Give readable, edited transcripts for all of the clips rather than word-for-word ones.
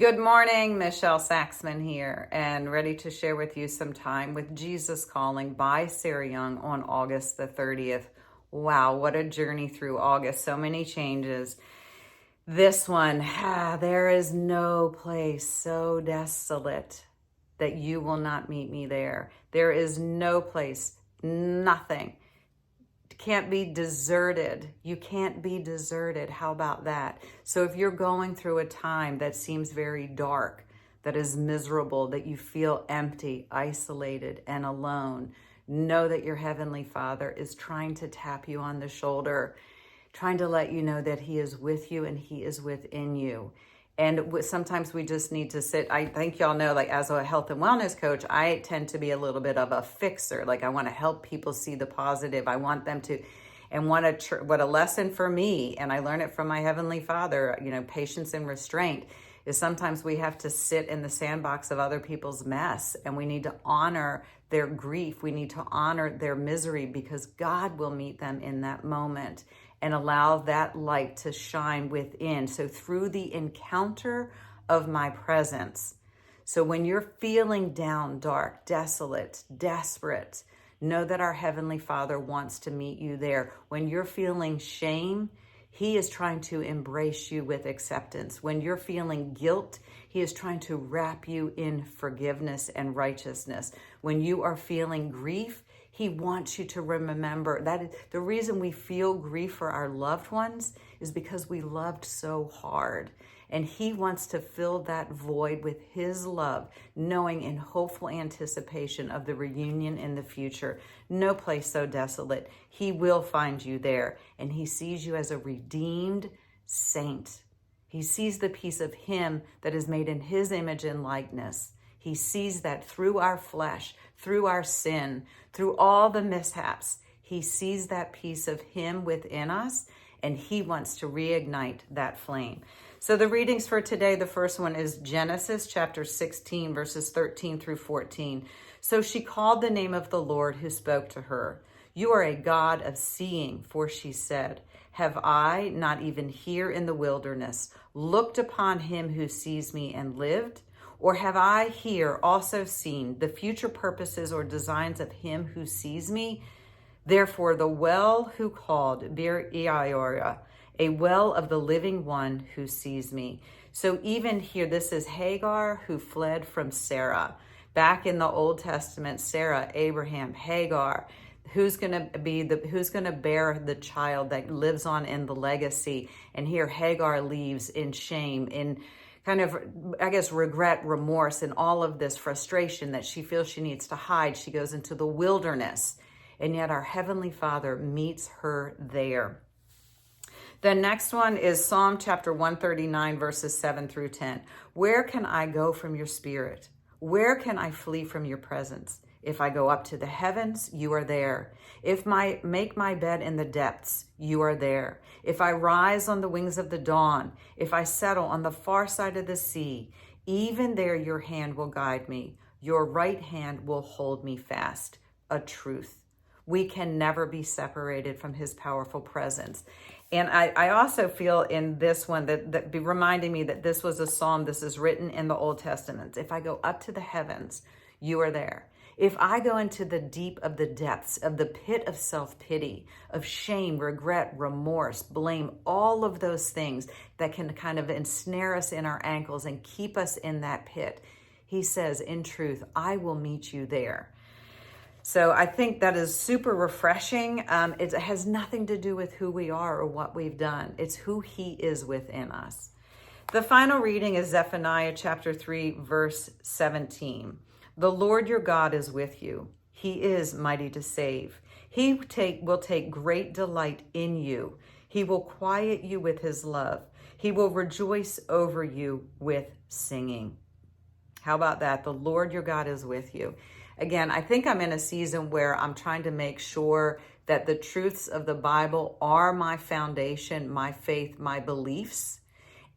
Good morning, Michelle Saxman here, and ready to share with you some time with Jesus Calling by Sarah Young on August the 30th. Wow, what a journey through August. So many changes. This one, there is no place so desolate that you will not meet me there. There is no place, nothing. Can't be deserted. You can't be deserted. How about that? So if you're going through a time that seems very dark, that is miserable, that you feel empty, isolated, and alone, know that your Heavenly Father is trying to tap you on the shoulder, trying to let you know that He is with you and He is within you. And sometimes we just need to sit. I think y'all know, like as a health and wellness coach, I tend to be a little bit of a fixer. Like I want to help people see the positive. I want them to, and what a lesson for me, and I learn it from my Heavenly Father, patience and restraint, is sometimes we have to sit in the sandbox of other people's mess, and we need to honor their grief. We need to honor their misery, because God will meet them in that moment and allow that light to shine within. So through the encounter of my presence. So when you're feeling down, dark, desolate, desperate, know that our Heavenly Father wants to meet you there. When you're feeling shame, He is trying to embrace you with acceptance. When you're feeling guilt, He is trying to wrap you in forgiveness and righteousness. When you are feeling grief, He wants you to remember that the reason we feel grief for our loved ones is because we loved so hard. And He wants to fill that void with His love, knowing in hopeful anticipation of the reunion in the future. No place so desolate. He will find you there. And He sees you as a redeemed saint. He sees the piece of Him that is made in His image and likeness. He sees that through our flesh, through our sin, through all the mishaps. He sees that piece of Him within us, and He wants to reignite that flame. So the readings for today, the first one is Genesis chapter 16, verses 13 through 14. So she called the name of the Lord who spoke to her. You are a God of seeing, for she said, have I not even here in the wilderness looked upon Him who sees me and lived? Or have I here also seen the future purposes or designs of Him who sees me? Therefore, the well who called Bir Eioria, a well of the living one who sees me. So even here, this is Hagar who fled from Sarah. Back in the Old Testament, Sarah, Abraham, Hagar, who's going to bear the child that lives on in the legacy. And here Hagar leaves in shame, in kind of, regret, remorse, and all of this frustration that she feels she needs to hide. She goes into the wilderness, and yet our Heavenly Father meets her there. The next one is Psalm chapter 139, verses 7 through 10. Where can I go from your spirit? Where can I flee from your presence? If I go up to the heavens, you are there. If I make my bed in the depths, you are there. If I rise on the wings of the dawn, if I settle on the far side of the sea, even there your hand will guide me. Your right hand will hold me fast. A truth. We can never be separated from His powerful presence. And I also feel in this one that be reminding me that this was a psalm. This is written in the Old Testament. If I go up to the heavens, you are there. If I go into the deep of the depths of the pit of self-pity, of shame, regret, remorse, blame, all of those things that can kind of ensnare us in our ankles and keep us in that pit, He says, in truth, I will meet you there. So I think that is super refreshing. It has nothing to do with who we are or what we've done. It's who He is within us. The final reading is Zephaniah chapter 3, verse 17. The Lord your God is with you. He is mighty to save. He will take great delight in you. He will quiet you with His love. He will rejoice over you with singing. How about that? The Lord your God is with you. Again, I think I'm in a season where I'm trying to make sure that the truths of the Bible are my foundation, my faith, my beliefs,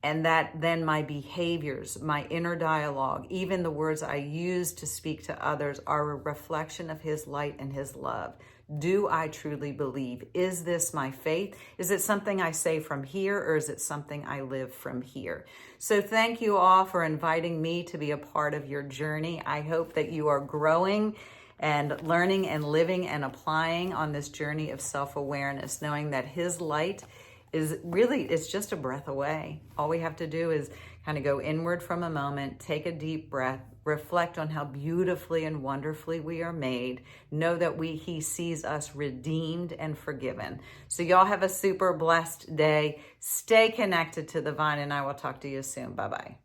and that then my behaviors, my inner dialogue, even the words I use to speak to others are a reflection of His light and His love. Do I truly believe? Is this my faith? Is it something I say from here, or is it something I live from here? So thank you all for inviting me to be a part of your journey. I hope that you are growing and learning and living and applying on this journey of self-awareness, knowing that his light is really, it's just a breath away. All we have to do is kind of go inward from a moment, take a deep breath, reflect on how beautifully and wonderfully we are made, know that he sees us redeemed and forgiven. So y'all have a super blessed day. Stay connected to the vine, and I will talk to you soon. Bye-bye.